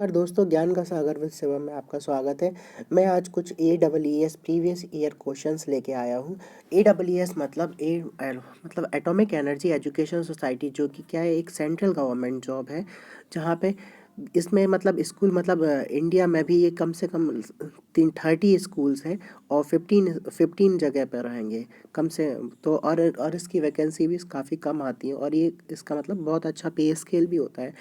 और दोस्तों, ज्ञान का सागर विद सेवा में आपका स्वागत है। मैं आज कुछ AEES प्रीवियस ईयर क्वेश्चंस लेके आया हूँ। AEES मतलब एटॉमिक एनर्जी एजुकेशन सोसाइटी, जो कि क्या है, एक सेंट्रल गवर्नमेंट जॉब है। जहाँ पे इसमें मतलब स्कूल मतलब इंडिया में भी ये कम से कम 30 स्कूल्स हैं और 15 जगह पर रहेंगे कम से। तो और इसकी वैकेंसी भी काफ़ी कम आती है और ये इसका मतलब बहुत अच्छा पे स्केल भी होता है।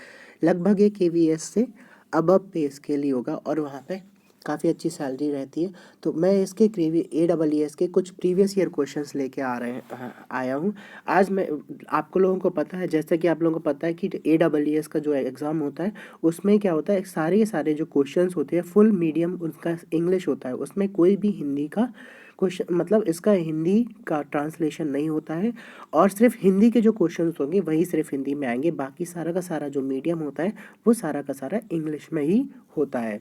लगभग ये KVS से अबव पे स्केल ही होगा और वहाँ पे काफ़ी अच्छी सैलरी रहती है। तो मैं इसके AEES के कुछ प्रीवियस ईयर क्वेश्चंस लेके आया हूँ। आज मैं आपको लोगों को पता है, जैसे कि आप लोगों को पता है कि AEES का जो एग्ज़ाम होता है उसमें क्या होता है, सारे के सारे जो क्वेश्चंस होते हैं फुल मीडियम उनका इंग्लिश होता है। उसमें कोई भी हिंदी का क्वेश्चन मतलब इसका हिंदी का ट्रांसलेशन नहीं होता है और सिर्फ हिंदी के जो क्वेश्चंस होंगे वही सिर्फ हिंदी में आएंगे। बाकी सारा का सारा जो मीडियम होता है वो सारा का सारा इंग्लिश में ही होता है।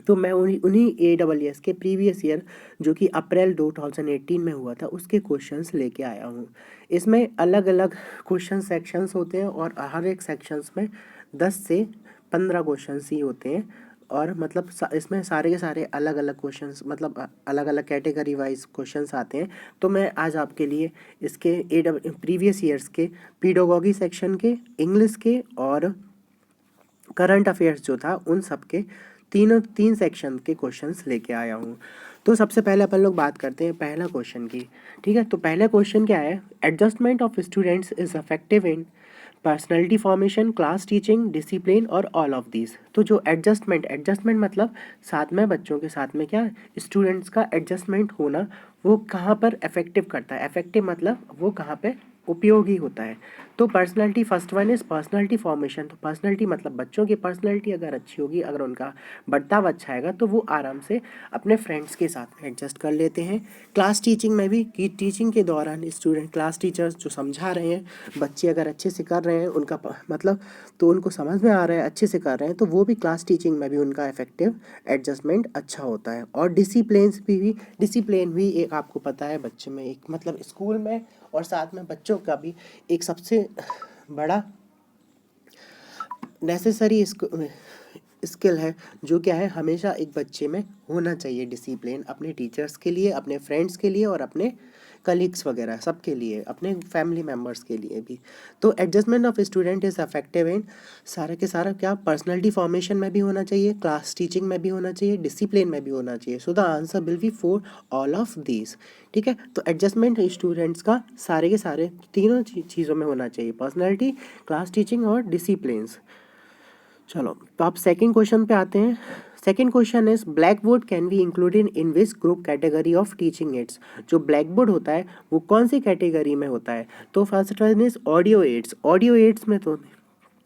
तो मैं उन्हीं उन्हीं AEES के प्रीवियस ईयर, जो कि अप्रैल 2018 में हुआ था, उसके क्वेश्चंस लेके आया हूँ। इसमें अलग अलग क्वेश्चन सेक्शंस होते हैं और हर एक सेक्शंस में 10 से 15 क्वेश्चंस ही होते हैं। और मतलब इसमें सारे के सारे अलग अलग क्वेश्चंस मतलब अलग अलग कैटेगरी वाइज क्वेश्चंस आते हैं। तो मैं आज आपके लिए इसके प्रीवियस ईयर्स के पीडोगॉगी सेक्शन के, इंग्लिश के और करंट अफेयर्स जो था उन सब के तीन सेक्शन के क्वेश्चंस लेके आया हूँ। तो सबसे पहले अपन लोग बात करते हैं पहला क्वेश्चन की। ठीक है, तो पहला क्वेश्चन क्या है, adjustment of students is affective in personality formation, class teaching, discipline और ऑल ऑफ दीज। तो जो एडजस्टमेंट मतलब साथ में बच्चों के साथ में क्या स्टूडेंट्स का एडजस्टमेंट होना, वो कहाँ पर इफेक्टिव करता है। इफेक्टिव मतलब वो कहाँ पे उपयोगी होता है। तो personality, first one is personality formation. तो पर्सनैलिटी मतलब बच्चों की पर्सनैलिटी अगर अच्छी होगी, अगर उनका बर्ताव अच्छा आएगा तो वो आराम से अपने फ्रेंड्स के साथ में एडजस्ट कर लेते हैं। क्लास टीचिंग में भी कि टीचिंग के दौरान स्टूडेंट, क्लास टीचर्स जो समझा रहे हैं, बच्चे अगर अच्छे से कर रहे हैं, उनका मतलब तो उनको समझ में आ रहा है, अच्छे से कर रहे हैं, तो वो भी क्लास टीचिंग में भी उनका इफेक्टिव एडजस्टमेंट अच्छा होता है। और डिसिप्लिन भी एक आपको पता है बच्चे में एक मतलब स्कूल में और साथ में बच्चों का भी एक सबसे बड़ा नेसेसरी स्किल है, जो क्या है हमेशा एक बच्चे में होना चाहिए। डिसिप्लिन अपने टीचर्स के लिए, अपने फ्रेंड्स के लिए और अपने कलीग्स वगैरह सबके लिए, अपने फैमिली मेम्बर्स के लिए भी। तो adjustment of student is affective in सारा के सारा क्या पर्सनैलिटी फॉर्मेशन में भी होना चाहिए, क्लास टीचिंग में भी होना चाहिए, डिसिप्लिन में भी होना चाहिए। सो the answer will B for all of these. ठीक है, तो एडजस्टमेंट स्टूडेंट्स का सारे के सारे तीनों चीज़ों में होना चाहिए, पर्सनैलिटी, क्लास टीचिंग और डिसिप्लिन्स। चलो, तो आप सेकंड क्वेश्चन पे आते हैं। Second question is black board can be included in which group category of teaching ads. जो ब्लैक बोर्ड होता है वो कौन सी कैटेगरी में होता है। तो first one is audio aids. Audio aids में तो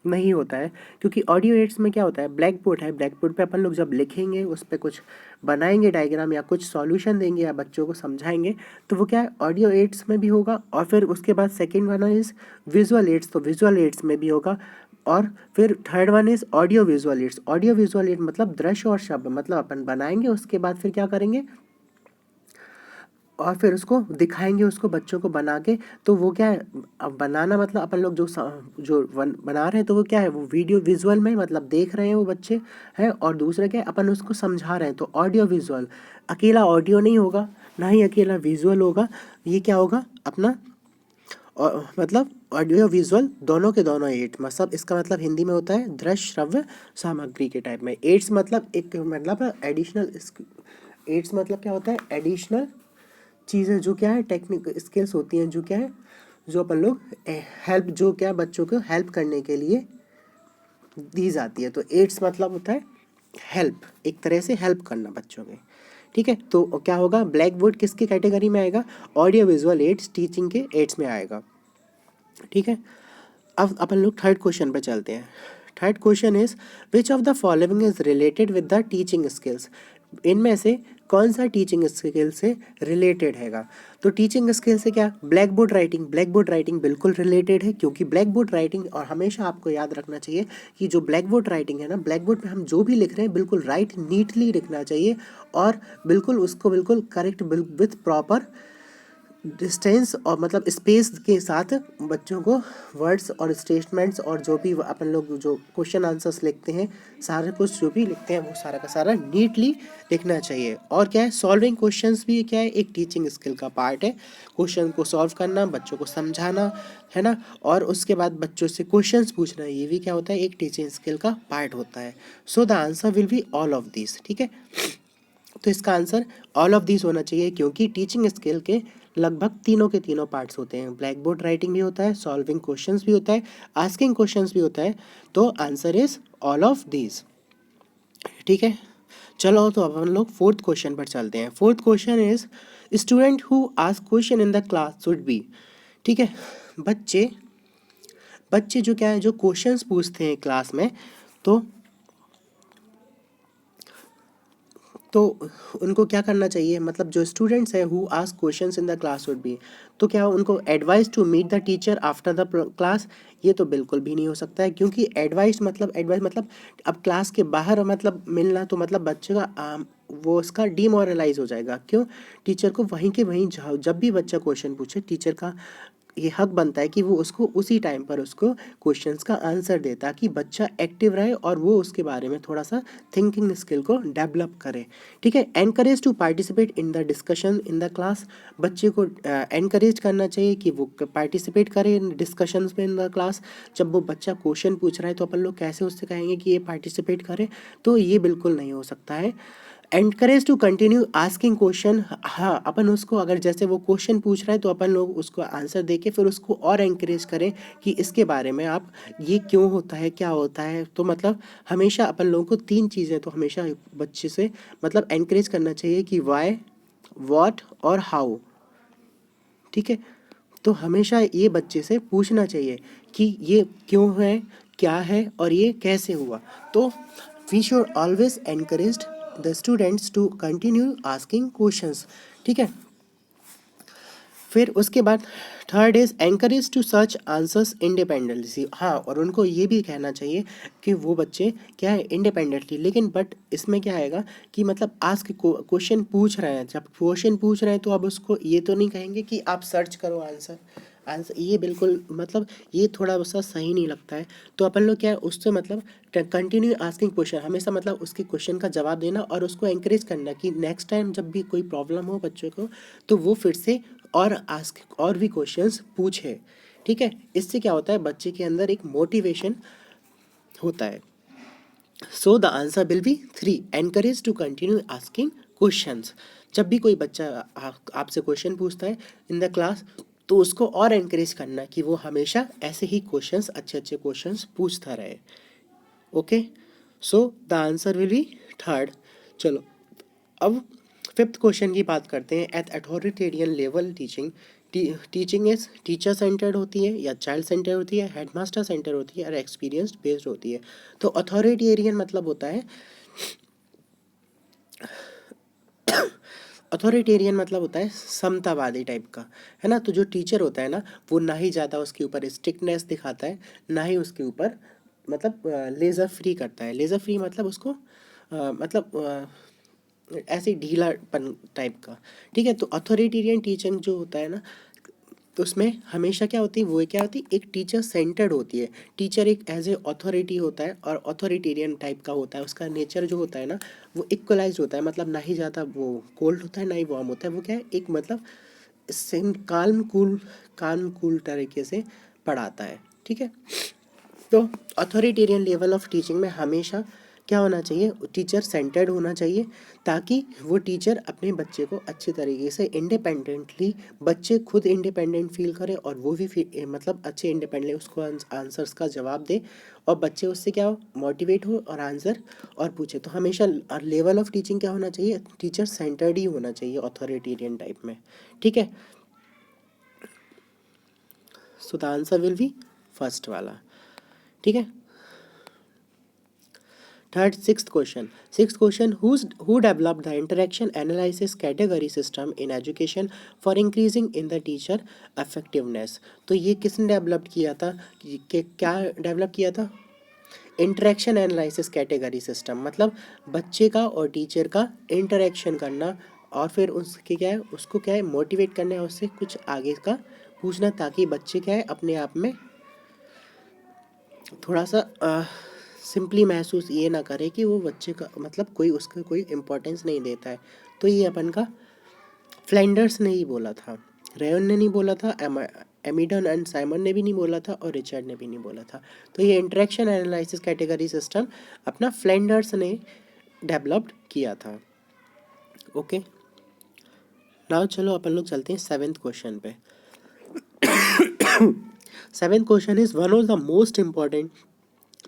नहीं होता है, क्योंकि ऑडियो एड्स में क्या होता है, ब्लैक बोर्ड है, ब्लैक बोर्ड पे अपन लोग जब लिखेंगे, उस पर कुछ बनाएंगे डायग्राम या कुछ सॉल्यूशन देंगे या बच्चों को समझाएंगे, तो वो क्या है ऑडियो एड्स में भी होगा। और फिर उसके बाद second one is visual aids, तो विजुअल एड्स में भी होगा। और फिर third one is audio visual aids. Audio visual add मतलब दृश्य और शब्द, मतलब अपन बनाएंगे उसके बाद फिर क्या करेंगे और फिर उसको दिखाएंगे उसको बच्चों को बना के। तो वो क्या है, अब बनाना मतलब अपन लोग बना रहे हैं तो वो क्या है, वो वीडियो विजुअल में मतलब देख रहे हैं वो बच्चे हैं, और दूसरे क्या है, अपन उसको समझा रहे हैं। तो ऑडियो विजुअल, अकेला ऑडियो नहीं होगा ना ही अकेला विजुअल होगा, ये क्या होगा अपना और मतलब ऑडियो विजुअल दोनों के दोनों एड्स। मतलब इसका मतलब हिंदी में होता है दृश्य श्रव्य सामग्री के टाइप में। एड्स मतलब एक मतलब एडिशनल, एड्स मतलब क्या होता है, एडिशनल चीज़ें जो क्या है, टेक्निक स्किल्स होती हैं, जो क्या है, जो अपन लोग हेल्प, जो क्या बच्चों को हेल्प करने के लिए दी जाती है। तो एड्स मतलब होता है हेल्प, एक तरह से हेल्प करना बच्चों के। ठीक है, तो क्या होगा, ब्लैक बोर्ड किसकी कैटेगरी में आएगा, ऑडियो विजुअल एड्स टीचिंग के एड्स में आएगा। ठीक है, अब अपन लोग थर्ड क्वेश्चन पे चलते हैं। Third question is which of the following is related with the teaching skills. इनमें से कौन सा टीचिंग स्किल से रिलेटेड हैगा। तो टीचिंग स्किल से क्या, black board writing. Black board writing बिल्कुल रिलेटेड है, क्योंकि ब्लैक बोर्ड राइटिंग, और हमेशा आपको याद रखना चाहिए कि जो ब्लैक बोर्ड राइटिंग है ना, ब्लैक बोर्ड पे हम जो भी लिख रहे हैं बिल्कुल राइट नीटली लिखना चाहिए और बिल्कुल उसको बिल्कुल करेक्ट विथ प्रॉपर डिस्टेंस और मतलब स्पेस के साथ बच्चों को वर्ड्स और स्टेटमेंट्स और जो भी अपन लोग जो क्वेश्चन आंसर्स लिखते हैं, सारे कुछ जो भी लिखते हैं वो सारा का सारा नीटली लिखना चाहिए। और क्या है, सॉल्विंग क्वेश्चंस भी क्या है, एक टीचिंग स्किल का पार्ट है। क्वेश्चन को सॉल्व करना, बच्चों को समझाना, है ना, और उसके बाद बच्चों से क्वेश्चंस पूछना, ये भी क्या होता है, एक टीचिंग स्किल का पार्ट होता है। So the answer will be all of this. ठीक है, तो इसका आंसर ऑल ऑफ दिस होना चाहिए, क्योंकि टीचिंग स्किल के लगभग तीनों के तीनों पार्ट्स होते हैं। ब्लैक बोर्ड राइटिंग भी होता है, सॉल्विंग क्वेश्चंस भी होता है, आस्किंग क्वेश्चंस भी होता है। तो answer is all of this. ठीक है, चलो तो अब हम लोग फोर्थ क्वेश्चन पर चलते हैं। Fourth question is student who ask question in the class should be. ठीक है, बच्चे बच्चे जो क्या है, जो क्वेश्चंस पूछते हैं क्लास में, तो तो उनको क्या करना चाहिए, मतलब जो स्टूडेंट्स है who ask questions in the class would be, तो क्या उनको advice to meet the teacher after the class, ये तो बिल्कुल भी नहीं हो सकता है, क्योंकि एडवाइस मतलब अब क्लास के बाहर मतलब मिलना, तो मतलब बच्चे का वो उसका डिमोरलाइज हो जाएगा। क्यों, टीचर को वहीं के वहीं जब भी बच्चा क्वेश्चन पूछे, टीचर का ये हक बनता है कि वो उसको उसी टाइम पर उसको क्वेश्चंस का आंसर दे, ताकि बच्चा एक्टिव रहे और वो उसके बारे में थोड़ा सा थिंकिंग स्किल को डेवलप करे। ठीक है, encourage to participate in the discussion in the class, बच्चे को एनकरेज करना चाहिए कि वो पार्टिसिपेट करे इन डिस्कशंस में इन द क्लास। जब वो बच्चा क्वेश्चन पूछ रहा है, तो अपन लोग कैसे उससे कहेंगे कि ये पार्टिसिपेट करे, तो ये बिल्कुल नहीं हो सकता है। Encourage to continue asking question, हाँ, अपन उसको अगर जैसे वो क्वेश्चन पूछ रहा है, तो अपन लोग उसको आंसर दे के फिर उसको और एनकरेज करें कि इसके बारे में आप, ये क्यों होता है, क्या होता है। तो मतलब हमेशा अपन लोगों को तीन चीज़ें तो हमेशा बच्चे से मतलब एनकरेज करना चाहिए कि वाई, व्हाट और हाउ। ठीक है, तो हमेशा ये बच्चे से पूछना चाहिए कि ये क्यों है, क्या है और ये कैसे हुआ। तो we should always encourage the students to continue asking questions. ठीक है, फिर उसके बाद third is encourage to search answers independently. हाँ, और उनको ये भी कहना चाहिए कि वो बच्चे क्या है, इंडिपेंडेंटली, लेकिन बट इसमें क्या आएगा कि मतलब आस्क क्वेश्चन पूछ रहे हैं, जब क्वेश्चन पूछ रहे हैं तो अब उसको ये तो नहीं कहेंगे कि आप सर्च करो आंसर। आंसर ये बिल्कुल मतलब ये थोड़ा सा सही नहीं लगता है। तो अपन लोग क्या है, उससे मतलब कंटिन्यू आस्किंग क्वेश्चन, हमेशा मतलब उसके क्वेश्चन का जवाब देना और उसको एंकरेज करना कि नेक्स्ट टाइम जब भी कोई प्रॉब्लम हो बच्चों को, तो वो फिर से और आस्क और भी क्वेश्चंस पूछे। ठीक है, इससे क्या होता है, बच्चे के अंदर एक मोटिवेशन होता है। So the answer will be three, encourage to continue asking questions. जब भी कोई बच्चा आपसे क्वेश्चन पूछता है इन द क्लास, तो उसको और एनकरेज करना कि वो हमेशा ऐसे ही क्वेश्चंस, अच्छे अच्छे क्वेश्चंस पूछता रहे। Okay, so the answer will be third. चलो, अब फिफ्थ क्वेश्चन की बात करते हैं। At authoritarian level teaching is teacher centred होती है या चाइल्ड सेंटर होती है, हेडमास्टर सेंटर होती है और एक्सपीरियंस बेस्ड होती है। तो अथॉरिटेरियन मतलब होता है, अथॉरिटेरियन मतलब होता है समतावादी टाइप का, है ना। तो जो टीचर होता है ना, वो ना ही ज़्यादा उसके ऊपर स्ट्रिक्टनेस दिखाता है, ना ही उसके ऊपर मतलब लेज़र फ्री करता है। लेज़र फ्री मतलब उसको ऐसे ढीलापन टाइप का। ठीक है, तो अथॉरिटेरियन टीचिंग जो होता है ना, तो उसमें हमेशा क्या होती है, वो क्या होती है, एक टीचर सेंटर्ड होती है। टीचर एक एज ए अथॉरिटी होता है और अथॉरिटेरियन टाइप का होता है। उसका नेचर जो होता है ना, वो इक्वलाइज होता है, मतलब ना ही ज़्यादा वो कोल्ड होता है ना ही वार्म होता है। वो क्या है, एक मतलब सेम काल्म कूल तरीके से पढ़ाता है। ठीक है, तो अथॉरिटेरियन लेवल ऑफ टीचिंग में हमेशा क्या होना चाहिए, टीचर सेंटर्ड होना चाहिए, ताकि वो टीचर अपने बच्चे को अच्छे तरीके से इंडिपेंडेंटली, बच्चे खुद इंडिपेंडेंट फील करे और वो भी मतलब अच्छे इंडिपेंडेंटली उसको आंसर्स का जवाब दे, और बच्चे उससे क्या हो, मोटिवेट हो और आंसर और पूछे। तो हमेशा लेवल ऑफ टीचिंग क्या होना चाहिए, टीचर सेंटर्ड ही होना चाहिए अथॉरिटेरियन टाइप में। ठीक है, so the answer will be first वाला। ठीक है, third sixth question who developed the interaction analysis category system in education for increasing in the teacher effectiveness. तो ये किसने डेवलप किया था, क्या डेवलप किया था, इंटरेक्शन एनालिसिस कैटेगरी सिस्टम, मतलब बच्चे का और टीचर का इंटरेक्शन करना और फिर उसके क्या है, उसको क्या है मोटिवेट करना है, उससे कुछ आगे का पूछना, ताकि बच्चे क्या है अपने आप में थोड़ा सा सिंपली महसूस ये ना करे कि वो बच्चे का मतलब कोई उसका कोई इम्पोर्टेंस नहीं देता है। तो ये अपन का फ्लैंडर्स ने ही बोला था, रेयन ने नहीं बोला था, एमिडन एंड साइमन ने भी नहीं बोला था, और रिचर्ड ने भी नहीं बोला था। तो ये इंटरेक्शन एनालिसिस कैटेगरी सिस्टम अपना फ्लैंडर्स ने डेवलप्ड किया था। ओके, नाउ चलो अपन लोग चलते हैं सेवेंथ क्वेश्चन पे। Seventh question is one of the most important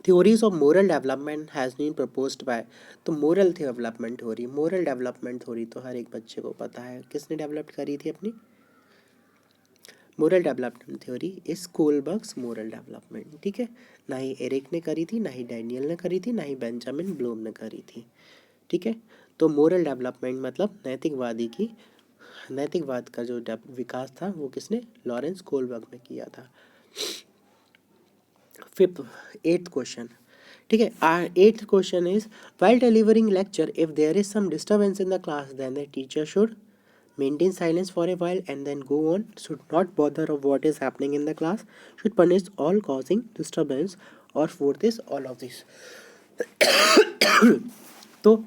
theories of moral development has been proposed by। तो moral development theory, moral development theory तो हर एक बच्चे को पता है, किसने डेवलप करी थी अपनी moral development theory is Kohlberg's moral development. ठीक है, ना ही एरिक ने करी थी, ना ही डैनियल ने करी थी, ना ही बेंजामिन ब्लूम ने करी थी। ठीक है, तो मोरल डेवलपमेंट मतलब नैतिकवाद का जो विकास था वो किसने, लॉरेंस कोलबर्ग ने किया था। फिफ्थ एट्थ क्वेश्चन, ठीक है, eighth question is while delivering lecture if there is some disturbance in the class then the teacher should maintain silence for a while and then go on, should not bother of what is happening in the class, should punish all causing disturbance, or fourth is all of this। तो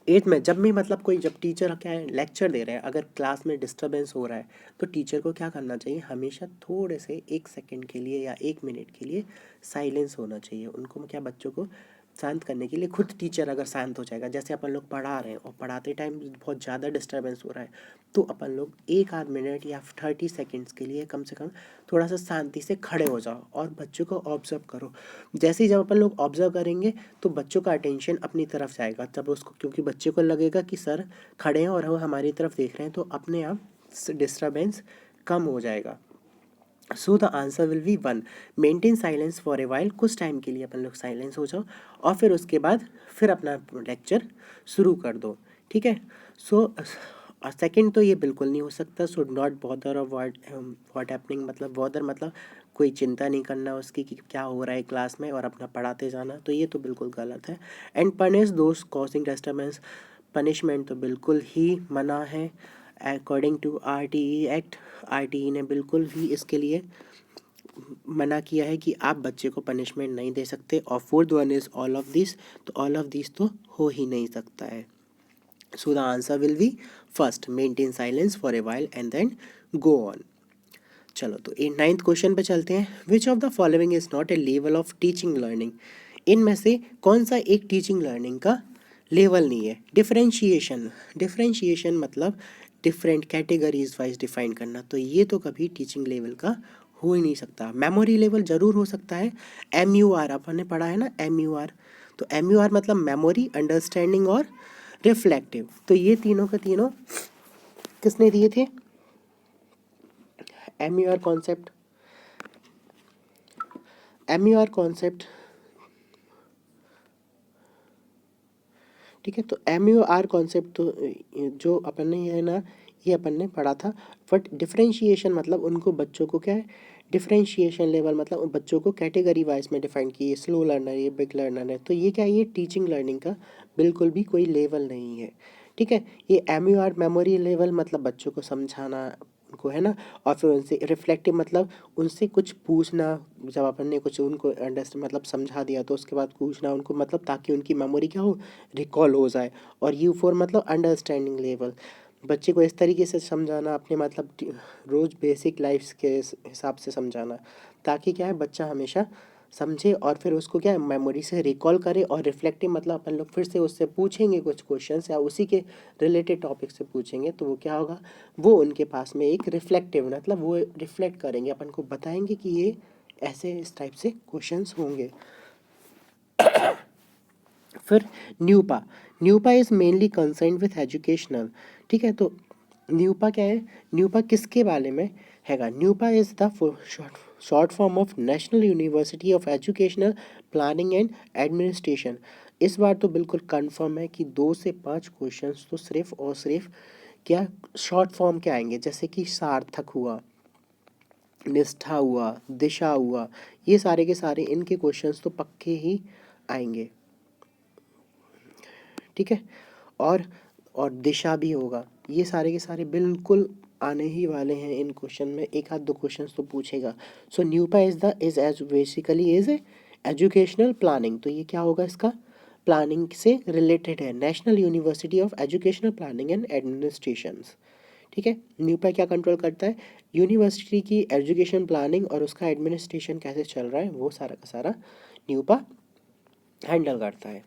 eight में जब भी मतलब कोई जब teacher क्या है lecture दे रहे हैं, अगर क्लास में डिस्टर्बेंस हो रहा है तो टीचर को क्या करना चाहिए, हमेशा थोड़े से 1 सेकंड के लिए या 1 मिनट के लिए साइलेंस होना चाहिए। उनको क्या बच्चों को शांत करने के लिए खुद टीचर अगर शांत हो जाएगा, जैसे अपन लोग पढ़ा रहे हैं और पढ़ाते टाइम बहुत ज़्यादा डिस्टर्बेंस हो रहा है, तो अपन लोग 1 आध मिनट या 30 सेकेंड्स के लिए कम से कम थोड़ा सा शांति से खड़े हो जाओ और बच्चों को ऑब्जर्व करो। जैसे ही जब अपन लोग ऑब्जर्व करेंगे तो बच्चों का अटेंशन अपनी तरफ जाएगा, तब उसको क्योंकि बच्चे को लगेगा कि सर खड़े हैं और वो हमारी तरफ देख रहे हैं, तो अपने आप डिस्टर्बेंस कम हो जाएगा। सो the answer will be 1, maintain silence for a while, कुछ टाइम के लिए अपन लोग साइलेंस हो जाओ और फिर उसके बाद फिर अपना लेक्चर शुरू कर दो। ठीक है, सो सेकंड तो ये बिल्कुल नहीं हो सकता, should not bother of what happening, मतलब बॉदर मतलब कोई चिंता नहीं करना उसकी कि क्या हो रहा है क्लास में और अपना पढ़ाते जाना, तो ये तो बिल्कुल गलत है। And punish those causing disturbance, punishment तो बिल्कुल ही मना है according to RTE act. RTE ने बिल्कुल भी इसके लिए मना किया है कि आप बच्चे को पनिशमेंट नहीं दे सकते। और fourth one is all of this, तो ऑल ऑफ दिस तो हो ही नहीं सकता है। So the answer will be first, maintain silence for a while and then go on. चलो तो नाइन्थ क्वेश्चन पे चलते हैं। Which of the following is not a level of teaching learning, इनमें से कौन सा एक टीचिंग लर्निंग का लेवल नहीं है। डिफरेंशिएशन, डिफरेंशिएशन मतलब डिफरेंट कैटेगरीज वाइज डिफाइन करना, तो ये तो कभी टीचिंग लेवल का हो ही नहीं सकता। मेमोरी लेवल जरूर हो सकता है। MUR अपन ने पढ़ा है ना, MUR, तो MUR मतलब मेमोरी, अंडरस्टैंडिंग और रिफ्लेक्टिव, तो ये तीनों के तीनों किसने दिए थे, MUR कॉन्सेप्ट। MUR कॉन्सेप्ट, ठीक है, तो MUR कॉन्सेप्ट तो जो अपन ने है ना, ये अपन ने पढ़ा था। बट डिफरेंशिएशन मतलब उनको बच्चों को क्या है, डिफरेंशिएशन लेवल मतलब बच्चों को कैटेगरी वाइज में डिफाइन किए, स्लो लर्नर है, बिग लर्नर है, तो ये क्या है, ये टीचिंग लर्निंग का बिल्कुल भी कोई लेवल नहीं है। ठीक है, ये MUR मेमोरी लेवल मतलब बच्चों को समझाना उनको है ना, और फिर उनसे रिफ्लेक्टिव मतलब उनसे कुछ पूछना, जब अपन ने कुछ उनको अंडरस्टैंड मतलब समझा दिया तो उसके बाद पूछना उनको, मतलब ताकि उनकी मेमोरी क्या हो, रिकॉल हो जाए। और U4 मतलब अंडरस्टैंडिंग लेवल, बच्चे को इस तरीके से समझाना अपने मतलब रोज़ बेसिक लाइफ के हिसाब से समझाना, ताकि क्या है बच्चा हमेशा समझे और फिर उसको क्या है मेमोरी से रिकॉल करे। और रिफ्लेक्टिव मतलब अपन लोग फिर से उससे पूछेंगे कुछ क्वेश्चंस या उसी के रिलेटेड टॉपिक से पूछेंगे, तो वो क्या होगा, वो उनके पास में एक रिफ्लेक्टिव मतलब वो रिफ्लेक्ट करेंगे, अपन को बताएंगे कि ये ऐसे इस टाइप से क्वेश्चंस होंगे। फिर NUEPA, NUEPA is mainly concern with educational. ठीक है, तो न्यूपा क्या है, न्यूपा किसके बारे में हैगा, NUEPA is the short form of national university of educational planning and administration. इस बार तो बिल्कुल कंफर्म है कि 2 से 5 क्वेश्चंस तो सिर्फ और सिर्फ क्या शॉर्ट फॉर्म के आएंगे, जैसे कि सार्थक हुआ, निष्ठा हुआ, दिशा हुआ, ये सारे के सारे इनके क्वेश्चंस तो पक्के ही आएंगे। ठीक है, और और दिशा भी होगा। ये सारे के सारे बिल्कुल आने ही वाले हैं इन क्वेश्चन में, एक आध दो क्वेश्चन तो पूछेगा। So NUEPA is as basically is educational planning. तो ये क्या होगा, इसका प्लानिंग से रिलेटेड है, national university of educational planning and administrations. ठीक है, न्यूपा क्या कंट्रोल करता है, यूनिवर्सिटी की एजुकेशन प्लानिंग और उसका एडमिनिस्ट्रेशन कैसे चल रहा है वो सारा का सारा न्यूपा हैंडल करता है।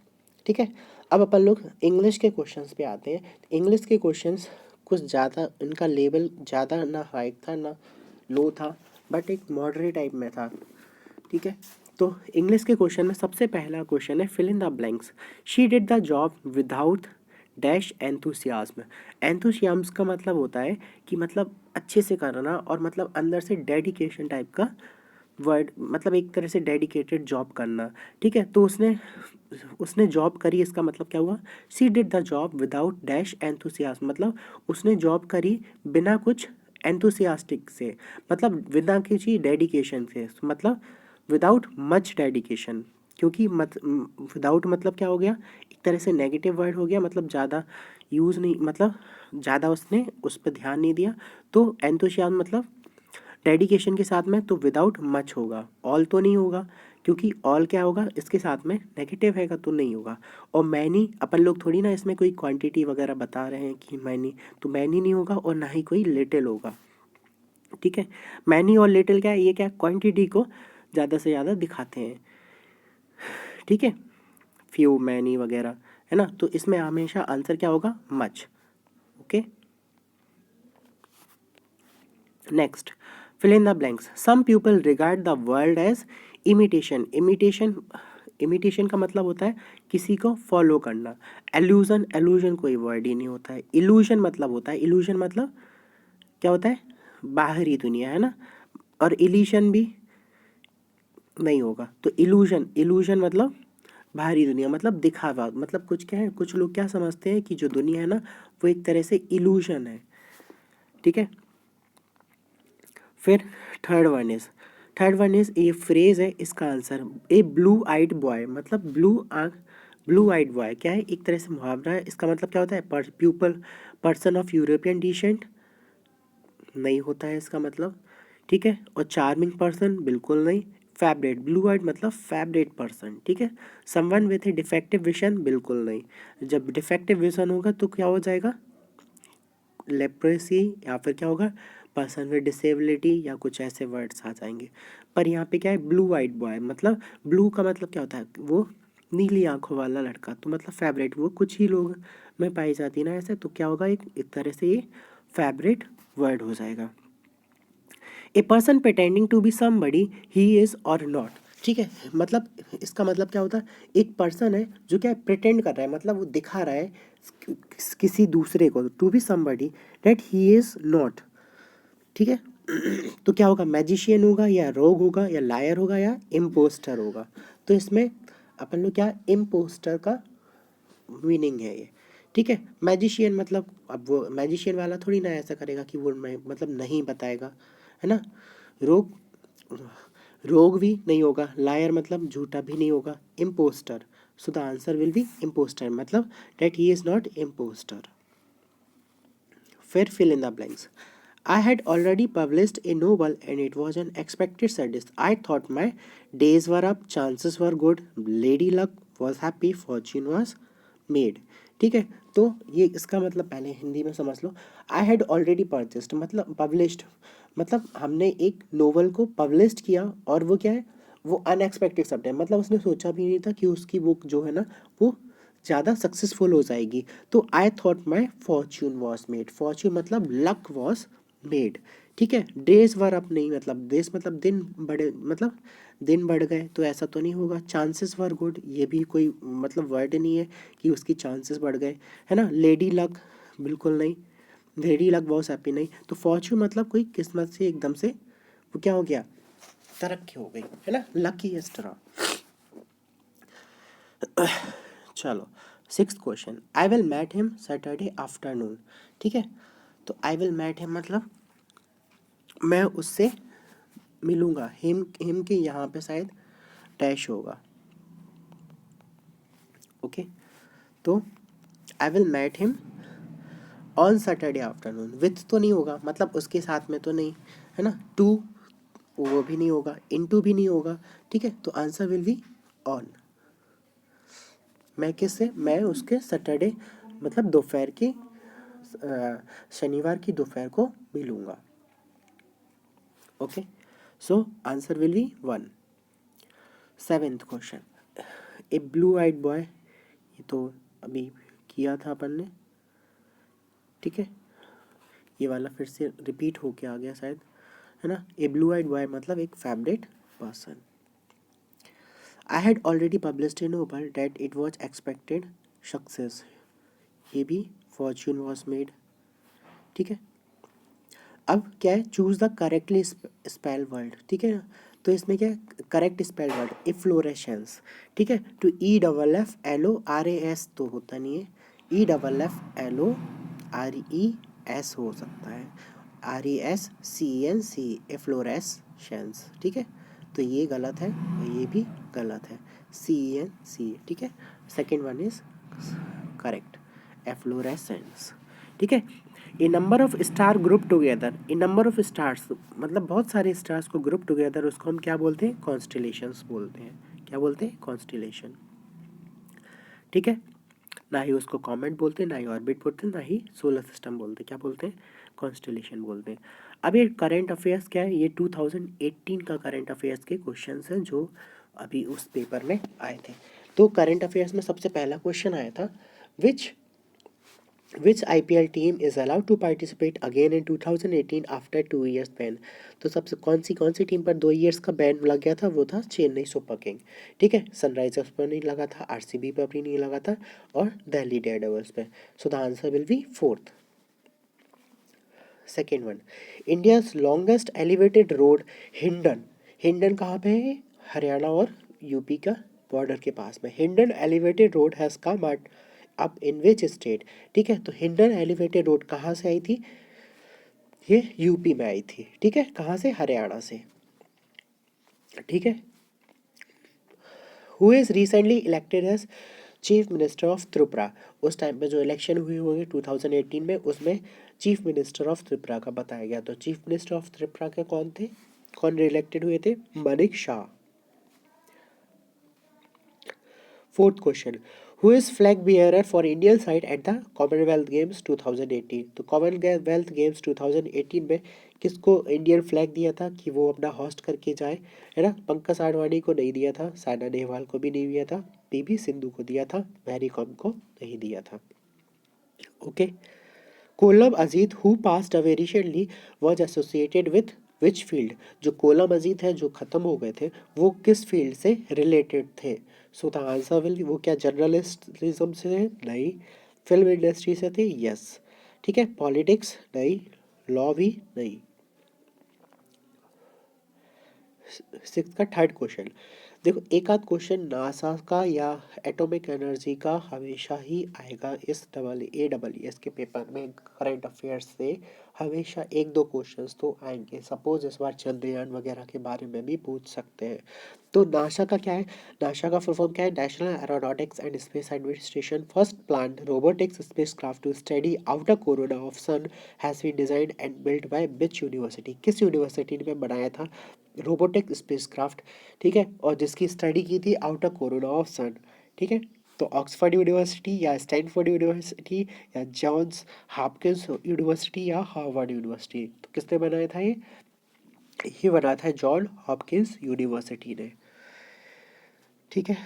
ठीक है, अब अपन लोग इंग्लिश के क्वेश्चंस पे आते हैं। इंग्लिश के क्वेश्चंस कुछ ज़्यादा, इनका लेवल ज़्यादा ना हाई था ना लो था, बट एक मॉडरेट टाइप में था। ठीक है, तो इंग्लिश के क्वेश्चन में सबसे पहला क्वेश्चन है fill in the blanks. She did the job without dash enthusiasm. Enthusiasm का मतलब होता है कि मतलब अच्छे से करना और मतलब अंदर से डेडिकेशन टाइप का वर्ड, मतलब एक तरह से डेडिकेटेड जॉब करना। ठीक है, तो उसने जॉब करी, इसका मतलब क्या हुआ, she did the job without dash enthusiasm, मतलब उसने जॉब करी बिना कुछ एंथुसियास्टिक से, मतलब बिना किसी डेडिकेशन से, मतलब विदाउट मच डेडिकेशन। क्योंकि विदाउट मतलब क्या हो गया, एक तरह से नेगेटिव वर्ड हो गया, मतलब ज़्यादा यूज़ नहीं, मतलब ज़्यादा उसने उस पर ध्यान नहीं दिया। तो एंथुसियाज्म मतलब डेडिकेशन के साथ में, तो विदाउट मच होगा, ऑल तो नहीं होगा, क्योंकि ऑल क्या होगा इसके साथ में नेगेटिव हैगा तो नहीं होगा। और मैनी, अपन लोग थोड़ी ना इसमें कोई क्वांटिटी वगैरह बता रहे हैं कि मैनी, तो मैनी नहीं होगा और ना ही कोई लिटिल होगा। ठीक है, मैनी और लिटिल क्या है, ये क्या क्वांटिटी को ज़्यादा से ज़्यादा दिखाते हैं। ठीक है, फ्यू, मैनी वगैरह, है ना, तो इसमें हमेशा आंसर क्या होगा, much. Okay, next, fill in the blanks. Some people regard the world as imitation. Imitation का मतलब होता है किसी को फॉलो करना। एल्यूजन कोई वर्ड ही नहीं होता है। इल्यूजन मतलब होता है, इल्यूजन मतलब क्या होता है, बाहरी दुनिया, है ना, और इल्यूशन भी नहीं होगा। तो इल्यूजन मतलब बाहरी दुनिया, मतलब दिखावा, मतलब कुछ क्या है, कुछ लोग क्या समझते हैं कि जो दुनिया है ना वो एक तरह से इल्यूजन है। ठीक है, फिर थर्ड वन इज ये फ्रेज है, इसका answer a blue eyed boy, मतलब ब्लू आइड बॉय क्या है, एक तरह से मुहावरा है। इसका मतलब क्या होता है, pupil person of European descent नहीं होता है इसका मतलब। ठीक है, और चार्मिंग पर्सन बिल्कुल नहीं। फेवरेट, ब्लू आइड मतलब फेवरेट पर्सन। ठीक है, someone with A defective vision बिल्कुल नहीं। जब डिफेक्टिव विजन होगा तो क्या हो जाएगा, लेप्रेसी, या फिर क्या होगा, पर्सन विद डिसेबिलिटी, या कुछ ऐसे वर्ड्स आ जाएंगे। पर यहाँ पे क्या है, ब्लू आइड बॉय, मतलब ब्लू का मतलब क्या होता है, वो नीली आंखों वाला लड़का, तो मतलब फेवरेट वो कुछ ही लोग में पाई जाती है ना ऐसे, तो क्या होगा, एक तरह से ये फेवरेट वर्ड हो जाएगा। A person pretending to be somebody he is और नॉट। ठीक है, मतलब इसका मतलब क्या होता है, एक पर्सन है जो क्या प्रिटेंड कर रहा है, मतलब वो दिखा रहा है किसी दूसरे को, to be somebody that he is not. ठीक है, तो क्या होगा, मैजिशियन होगा या रोग होगा या लायर होगा या इम्पोस्टर होगा। तो इसमें अपन लोग क्या, इम्पोस्टर का मीनिंग है ये। ठीक है, मैजिशियन मतलब अब वो मैजिशियन वाला थोड़ी ना ऐसा करेगा कि वो मतलब नहीं बताएगा, है ना। रोग रोग भी नहीं होगा, लायर मतलब झूठा भी नहीं होगा, imposter, so the answer will be imposter, मतलब that he is not imposter. फिर fill in the blanks. I had already published a novel and it was an expected success. I thought my days were up, chances were good, lady luck was happy, fortune was made. ठीक है, तो ये इसका मतलब पहले हिंदी में समझ लो। I had already purchased मतलब पब्लिश्ड, मतलब हमने एक नोवेल को पब्लिश किया, और वो क्या है, वो अनएक्सपेक्टेड शब्द है, मतलब उसने सोचा भी नहीं था कि उसकी बुक जो है ना वो ज़्यादा सक्सेसफुल हो जाएगी। तो I thought my Fortune was made, Fortune मतलब लक वॉज मेड। ठीक है, डेज वर अप नहीं, मतलब डेज मतलब दिन बढ़े, मतलब दिन बढ़ गए, तो ऐसा तो नहीं होगा। चांसेस वर गुड, ये भी कोई मतलब वर्ड नहीं है कि उसकी चांसेस बढ़ गए, है ना। लेडी लक बिल्कुल नहीं, लेडी लक वॉज हैप्पी नहीं। तो फॉर्च्यून मतलब कोई किस्मत से एकदम से वो क्या हो गया, तरक्की हो गई, है ना, लकी इस तरह। चलो, sixth question, I will met him Saturday afternoon. ठीक है, तो आई विल मैट हिम मतलब मैं उससे मिलूंगा, हिम के यहाँ पे शायद डैश होगा। ओके, तो I will met him on Saturday afternoon, with तो नहीं होगा, मतलब उसके साथ में तो नहीं है ना, टू वो भी नहीं होगा, इनटू भी नहीं होगा, ठीक है, तो आंसर विल बी ऑन। मैं किससे, मैं उसके सैटरडे मतलब दोपहर की शनिवार की दोपहर को मिलूँगा। Okay, so answer will be 1। 7th question, a blue eyed boy, ये तो अभी किया था अपन ने, ठीक है, ये वाला फिर से रिपीट होके आ गया शायद, है ना। ए ब्लू आइड बॉय मतलब एक favourite person. I had already published in over that it was expected success, ये भी फॉर्च्यून वॉज मेड, ठीक है। अब क्या है, choose the correctly spell word, ठीक है ना, तो इसमें क्या है, करेक्ट स्पेल वर्ड इफ्लोरेसेंस, ठीक है, तो E double F L O R A S तो होता नहीं है, E double F L O R E S हो सकता है, R E S C N C, efflorescence, ठीक है, तो ये गलत है और ये भी गलत है, सी एन सी, ठीक है, second one is correct, efflorescence, ठीक है। A number of star group together, a number of stars मतलब बहुत सारे स्टार्स को ग्रुप टुगेदर, उसको हम क्या बोलते हैं, कॉन्स्टिलेशंस बोलते हैं, क्या बोलते हैं, कॉन्स्टिलेशन, ठीक है। ना ही उसको कॉमेट बोलते हैं, ना ही ऑर्बिट बोलते हैं, ना ही सोलर सिस्टम बोलते हैं, क्या बोलते हैं, कॉन्स्टिलेशन बोलते हैं। अब ये करंट अफेयर्स क्या है, ये 2018 का करंट अफेयर्स के क्वेश्चंस हैं जो अभी उस पेपर में आए थे। तो करंट अफेयर्स में सबसे पहला क्वेश्चन आया था, विच IPL team is allowed to participate again in 2018 after 2 years ban। तो सबसे कौन सी टीम पर 2 इयर्स का बैन लग गया था, वो था चेन्नई सुपर किंग, ठीक है, सनराइजर्स पर नहीं लगा था, आरसीबी पर भी नहीं लगा था, और दिल्ली डेयरडेविल्स पे। सो the answer will B 4th। Second one, India's longest elevated road Hindon, Hindon कहाँ पे है, हरियाणा और यूपी का बॉर्डर के पास में, Hindon elevated road has come up in which state, ठीक है, तो हिंडन एलिवेटेड रोड कहाँ से आई थी, ये यूपी में आई थी, ठीक है, कहाँ से, हरियाणा से, ठीक है। Who is recently elected as chief minister of Tripura, उस टाइम पे जो इलेक्शन हुई होगी 2018 में, उसमें चीफ मिनिस्टर ऑफ त्रिपुरा का बताया गया, तो चीफ मिनिस्टर ऑफ त्रिपुरा के कौन थे, कौन इलेक्टेड हुए थे, Manik Saha. 4th question, who is flag bearer for Indian side at the Commonwealth Games 2018, तो कॉमनवेल्थ गेम्स 2018 में किसको इंडियन फ्लैग दिया था कि वो अपना होस्ट करके जाए, है ना, पंकज आडवाणी को नहीं दिया था, साइना नेहवाल को भी नहीं दिया था, पीवी सिंधु को दिया था, मैरी कॉम को नहीं दिया था। Okay, Kolam Ajit who passed away recently was associated with which field, जो कोलम अजीत है जो ख़त्म हो गए थे, वो किस फील्ड से रिलेटेड थे, सो द आंसर विल, वो क्या जर्नलिज्म से है, नहीं, फिल्म इंडस्ट्री से थे, यस, ठीक है, पॉलिटिक्स नहीं, लॉ भी नहीं। 6th का 3rd क्वेश्चन, देखो एक आध क्वेश्चन नासा का या एटॉमिक एनर्जी का हमेशा ही आएगा इस AEES के पेपर में, करंट अफेयर्स से हमेशा एक दो क्वेश्चंस तो आएंगे, सपोज इस बार चंद्रयान वगैरह के बारे में भी पूछ सकते हैं। तो नासा का क्या है, नासा का फुल फॉर्म क्या है, national aeronautics and space administration first plan robotics spacecraft to study outer corona of sun has been designed and built by which university, किस यूनिवर्सिटी ने बनाया था रोबोटिक स्पेसक्राफ्ट, ठीक है, और जिसकी स्टडी की थी आउटर कोरोना ऑफ सन, ठीक है, तो ऑक्सफोर्ड यूनिवर्सिटी या स्टैनफोर्ड यूनिवर्सिटी या जॉन्स हॉपकिंस यूनिवर्सिटी या हार्वर्ड यूनिवर्सिटी, तो किसने बनाया था ये बनाया था जॉन हॉपकिंस यूनिवर्सिटी ने, ठीक है।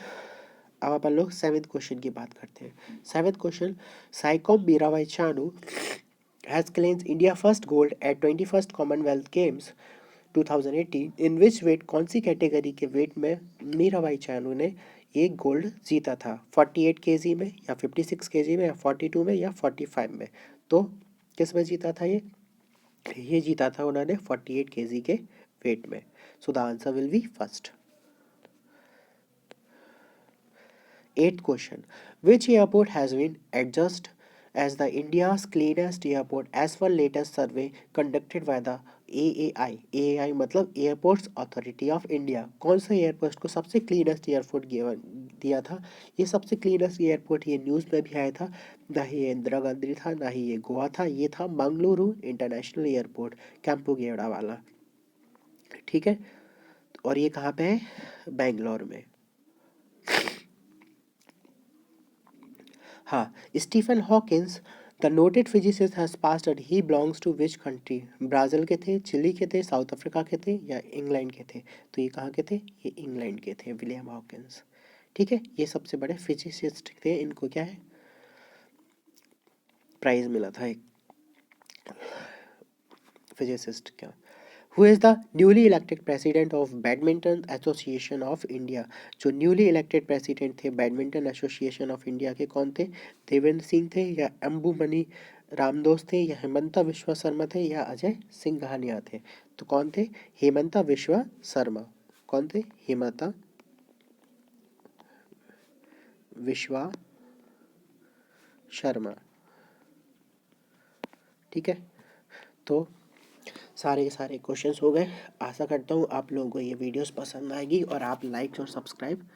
अब अपन लोग 7th क्वेश्चन की बात करते हैं। 7th question, Saikhom Mirabai Chanu has claims India first gold at 21st Commonwealth Games 2018 in which weight, कौन सी कैटेगरी के वेट में मीराबाई चानू ने ये गोल्ड जीता था, 48 केजी में या 56 केजी में या 42 में या 45 में, तो किस में जीता था ये जीता था उन्होंने 48 केजी के वेट में, सो the answer will be first. 8th question, which airport has been adjudged as the India's cleanest airport as per latest survey conducted by the AAI मतलब एयरपोर्ट्स अथॉरिटी ऑफ इंडिया कौन सा airport को सबसे cleanest airport दिया था? ये सबसे cleanest airport ये न्यूज़ में भी आया था, ना ही ये इंदिरा गांधी था, ना ही ये गोवा था, ये था मंगलुरु इंटरनेशनल एयरपोर्ट, कैंपुगेड़ा वाला। ठीक है, और ये कहाँ पे है? बेंगलोर में। हाँ, Stephen Hawkins the noted physicist has passed and he belongs to which country? Brazil के थे, चिली के थे, साउथ अफ्रीका के थे या इंग्लैंड के थे? तो ये कहाँ के थे? ये इंग्लैंड के थे, विलियम हॉकिंस। ठीक है, ये सबसे बड़े फिजिसिस्ट थे, इनको क्या है, प्राइज मिला था एक फिजिसिस्ट का। Who is the newly elected president of badminton association of India? जो न्यूली इलेक्टेड प्रेसिडेंट थे बैडमिंटन एसोसिएशन ऑफ इंडिया के, कौन थे? देवेंद्र सिंह थे या अंबुमणि रामदोस थे या हेमंता विश्व शर्मा थे या अजय सिंघानिया थे? तो कौन थे? हेमंता विश्व शर्मा। कौन थे? हेमंता विश्वा शर्मा। ठीक है, तो सारे के सारे क्वेश्चंस हो गए। आशा करता हूँ आप लोगों को ये वीडियोस पसंद आएगी और आप लाइक और सब्सक्राइब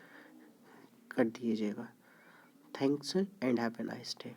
कर दीजिएगा। Thanks and have a nice day.